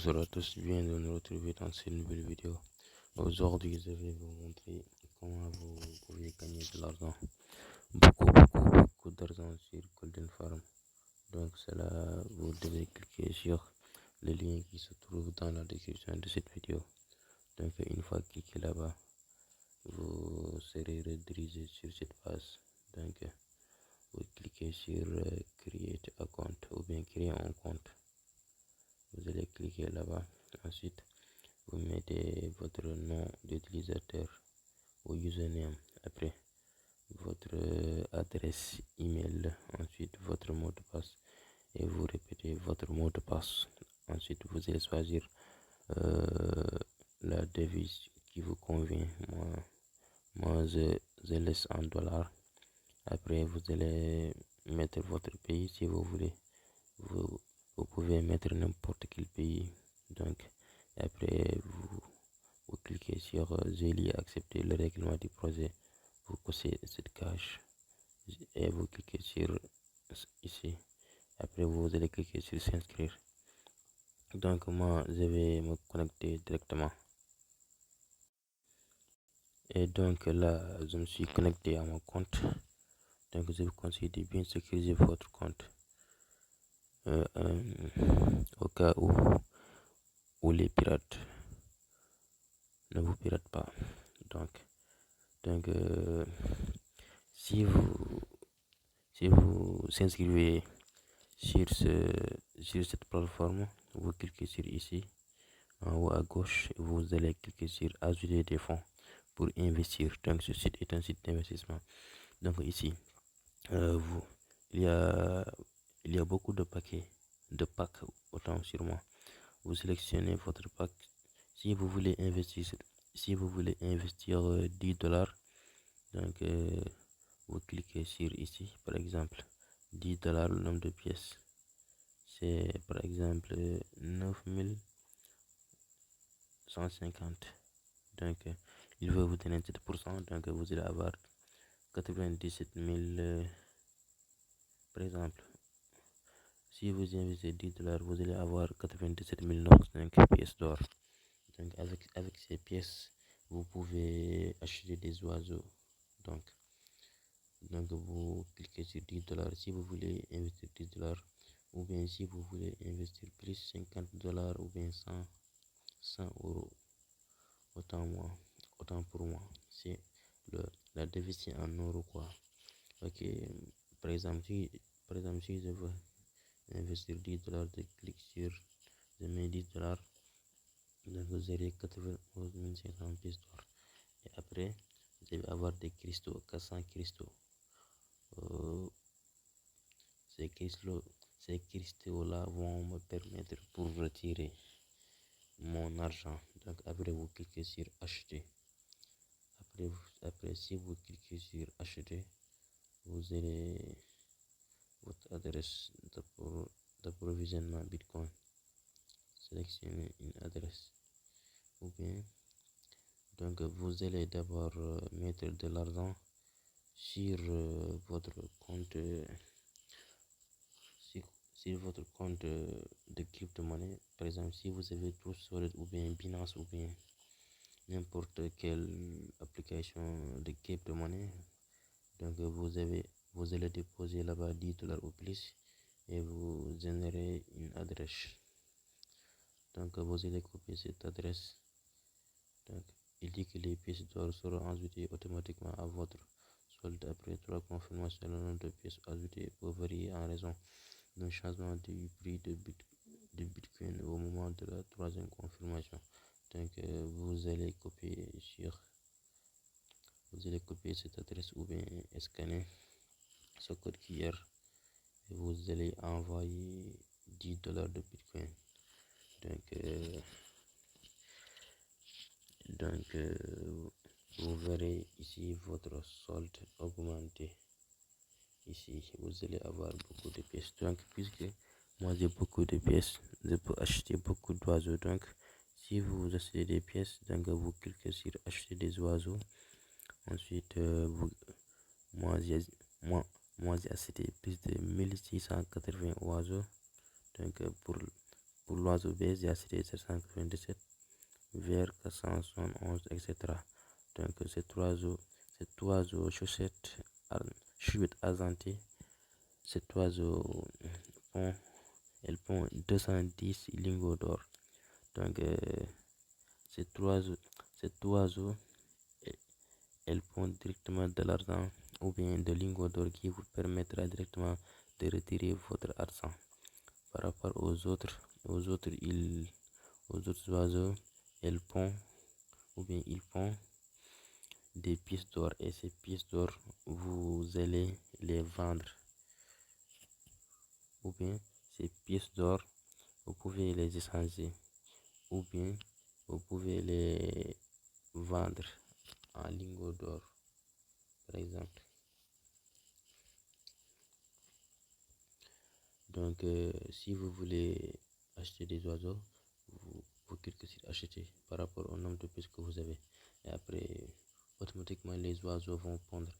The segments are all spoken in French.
Bonjour à tous, bien de nous retrouver dans cette nouvelle vidéo. Aujourd'hui, je vais vous montrer comment vous pouvez gagner de l'argent. Beaucoup d'argent sur Golden Farm. Donc, cela, vous devez cliquer sur le lien qui se trouve dans la description de cette vidéo. Donc, une fois cliqué là-bas, vous serez redirigé sur cette page. Donc, vous cliquez sur Create Account ou bien créer un compte. Vous allez cliquer là-bas. Ensuite, vous mettez votre nom d'utilisateur ou username, après votre adresse email, ensuite votre mot de passe et vous répétez votre mot de passe. Ensuite, vous allez choisir la devise qui vous convient. Moi je laisse en dollars. Après, vous allez mettre votre pays si vous voulez. Vous pouvez mettre n'importe quel pays. Donc, après, vous cliquez sur j'ai lis accepter le règlement du projet. Vous cochez cette case et vous cliquez sur ici. Après, vous allez cliquer sur s'inscrire. Donc, moi, je vais me connecter directement. Et donc, là, je me suis connecté à mon compte. Donc, je vous conseille de bien sécuriser votre compte. Au cas où les pirates ne vous piratent pas. Donc si vous s'inscrivez sur cette plateforme, vous cliquez sur ici en haut à gauche, vous allez cliquer sur ajouter des fonds pour investir. Donc ce site est un site d'investissement. Donc ici vous il y a beaucoup de packs autant sur moi. Vous sélectionnez votre pack. Si vous voulez investir 10 dollars, donc vous cliquez sur ici, par exemple 10 dollars, le nombre de pièces c'est par exemple 9150. Donc il veut vous donner 7%, donc vous allez avoir 97 000 par exemple. Si vous investissez 10 dollars, vous allez avoir 97 905 pièces d'or. Donc avec ces pièces, vous pouvez acheter des oiseaux. Donc vous cliquez sur 10 dollars si vous voulez investir 10 dollars, ou bien si vous voulez investir plus 50 dollars ou bien 100 euros. Autant pour moi, c'est la devise en euros quoi. Ok, par exemple si je veux investir 10 dollars, je clique sur je mets 10 dollars, donc vous aurez 91 500 pièces d'or. Et après, je vais avoir des cristaux, 400 cristaux. Ces cristaux-là vont me permettre pour retirer mon argent. Donc après, vous cliquez sur acheter. Après si vous cliquez sur acheter, vous aurez votre adresse d'approvisionnement Bitcoin. Sélectionnez une adresse. Ou bien, donc vous allez d'abord mettre de l'argent sur votre compte. Sur votre compte de crypto-monnaie, par exemple, si vous avez Trust Wallet ou bien Binance ou bien n'importe quelle application de crypto-monnaie, donc vous allez déposer là-bas 10 dollars ou plus et vous générez une adresse. Donc vous allez copier cette adresse. Donc il dit que les pièces d'or seront ajoutées automatiquement à votre solde après 3 confirmations. Le nombre de pièces ajoutées peut varier en raison d'un changement du prix de Bitcoin au moment de la troisième confirmation. Donc vous allez copier cette adresse ou bien scanner ce code QR et vous allez envoyer 10 dollars de Bitcoin. Donc vous verrez ici votre solde augmenter. Ici vous allez avoir beaucoup de pièces. Donc puisque moi j'ai beaucoup de pièces, je peux acheter beaucoup d'oiseaux. Donc si vous achetez des pièces, donc vous cliquez sur acheter des oiseaux. Ensuite moi j'ai acheté plus de 1680 oiseaux. Donc pour pour l'oiseau B, j'ai acheté 797 vers 471, etc. Donc cet oiseau chouette argenté, cet oiseau pond, elle pond 210 lingots d'or. Donc cet oiseau, elle pond directement de l'argent ou bien de lingots d'or qui vous permettra directement de retirer votre argent. Par rapport aux autres oiseaux, elles pondent ou bien ils pondent des pièces d'or, et ces pièces d'or, vous allez les vendre, ou bien ces pièces d'or, vous pouvez les échanger, ou bien vous pouvez les vendre en lingots d'or, par exemple. Donc si vous voulez acheter des oiseaux, vous cliquez sur acheter par rapport au nombre de pièces que vous avez, et après automatiquement les oiseaux vont pondre.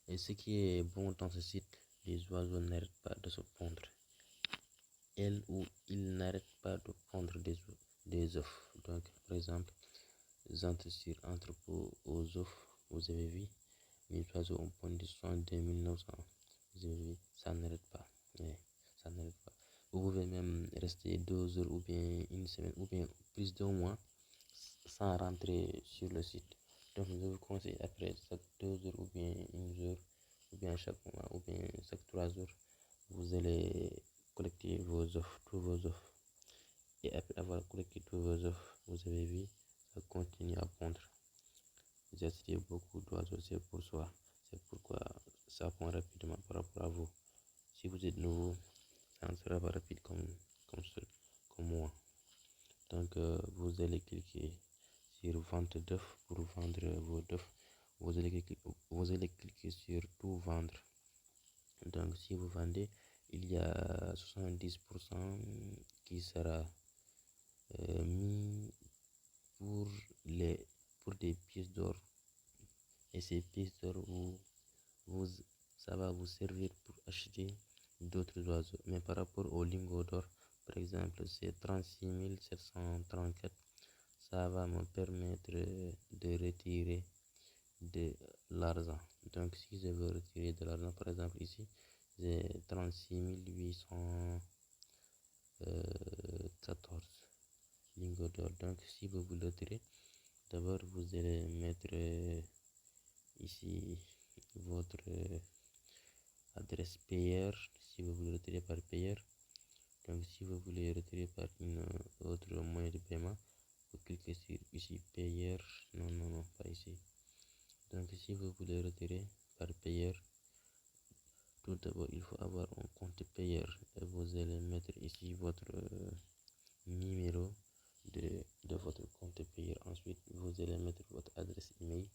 Et ce qui est bon dans ce site, les oiseaux n'arrêtent pas de se pondre. Elle ou il n'arrête pas de pondre des œufs. Donc par exemple, j'entre sur entrepôt aux œufs, vous avez vu, mes oiseaux ont pondu 62 900. Vous avez vu, ça n'arrête pas. Ça n'arrête pas. Vous pouvez même rester 2 heures ou bien une semaine ou bien plus d'un mois sans rentrer sur le site. Donc je vous conseille, après chaque 2 heures ou bien une heure, ou bien chaque mois, ou bien chaque 3 heures, vous allez collecter tous vos œufs. Et après avoir collecté tous vos œufs, vous avez vu, ça continue à pondre. J'ai acheté beaucoup d'oiseaux, c'est pour soi. C'est pourquoi ça pond rapidement par rapport à vous. Si vous êtes nouveau, ça ne sera pas rapide comme moi. Donc vous allez cliquer sur vente d'œufs pour vendre vos œufs. Vous allez cliquer sur tout vendre. Donc si vous vendez, il y a 70% qui sera mis pour des pièces d'or. Et ces pièces d'or, ça va vous servir pour acheter d'autres oiseaux. Mais par rapport aux lingots d'or, par exemple, c'est 36 734. Ça va me permettre de retirer de l'argent. Donc si je veux retirer de l'argent, par exemple ici, j'ai 36 814 lingots d'or. Donc si vous voulez retirer, d'abord vous allez mettre ici votre adresse payeur, si vous voulez retirer par payeur. Donc si vous voulez retirer par une autre moyen de paiement, vous cliquez sur ici payeur. Non, pas ici. Donc si vous voulez retirer par payeur, tout d'abord il faut avoir un compte payeur, et vous allez mettre ici votre numéro de votre compte payeur. Ensuite vous allez mettre votre adresse email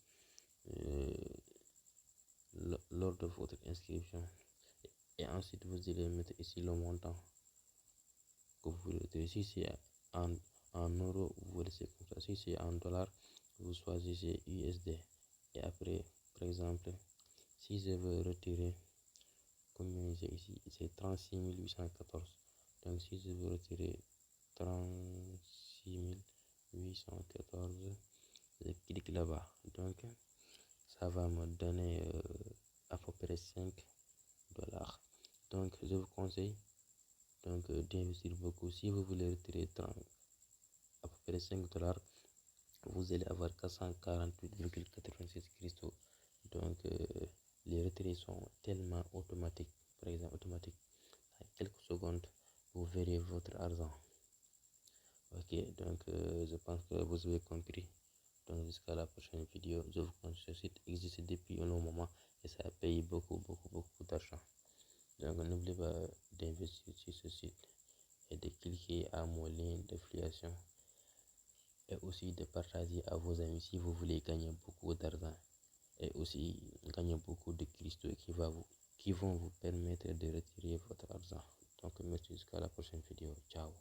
lors de votre inscription, et ensuite vous allez mettre ici le montant que vous voulez retirer. Si c'est en euros, vous laissez comme ça. Si c'est en dollars, vous choisissez USD. Et après, par exemple, si je veux retirer, combien j'ai ici, c'est 36 814. Donc si je veux retirer 36 814, je clique là-bas. Donc ça va me donner à peu près 5 dollars. Donc je vous conseille d'investir beaucoup. Si vous voulez retirer à peu près 5 dollars, vous allez avoir 448,86 cristaux. Donc les retraits sont tellement automatiques. Par exemple, automatique, en quelques secondes, vous verrez votre argent. Ok, donc je pense que vous avez compris. Donc jusqu'à la prochaine vidéo. Je vous conseille, ce site existe depuis un long moment et ça paye beaucoup d'argent. Donc n'oubliez pas d'investir sur ce site et de cliquer à mon lien d'affiliation, et aussi de partager à vos amis si vous voulez gagner beaucoup d'argent, et aussi gagner beaucoup de cristaux qui vont vous permettre de retirer votre argent. Donc merci, jusqu'à la prochaine vidéo. Ciao.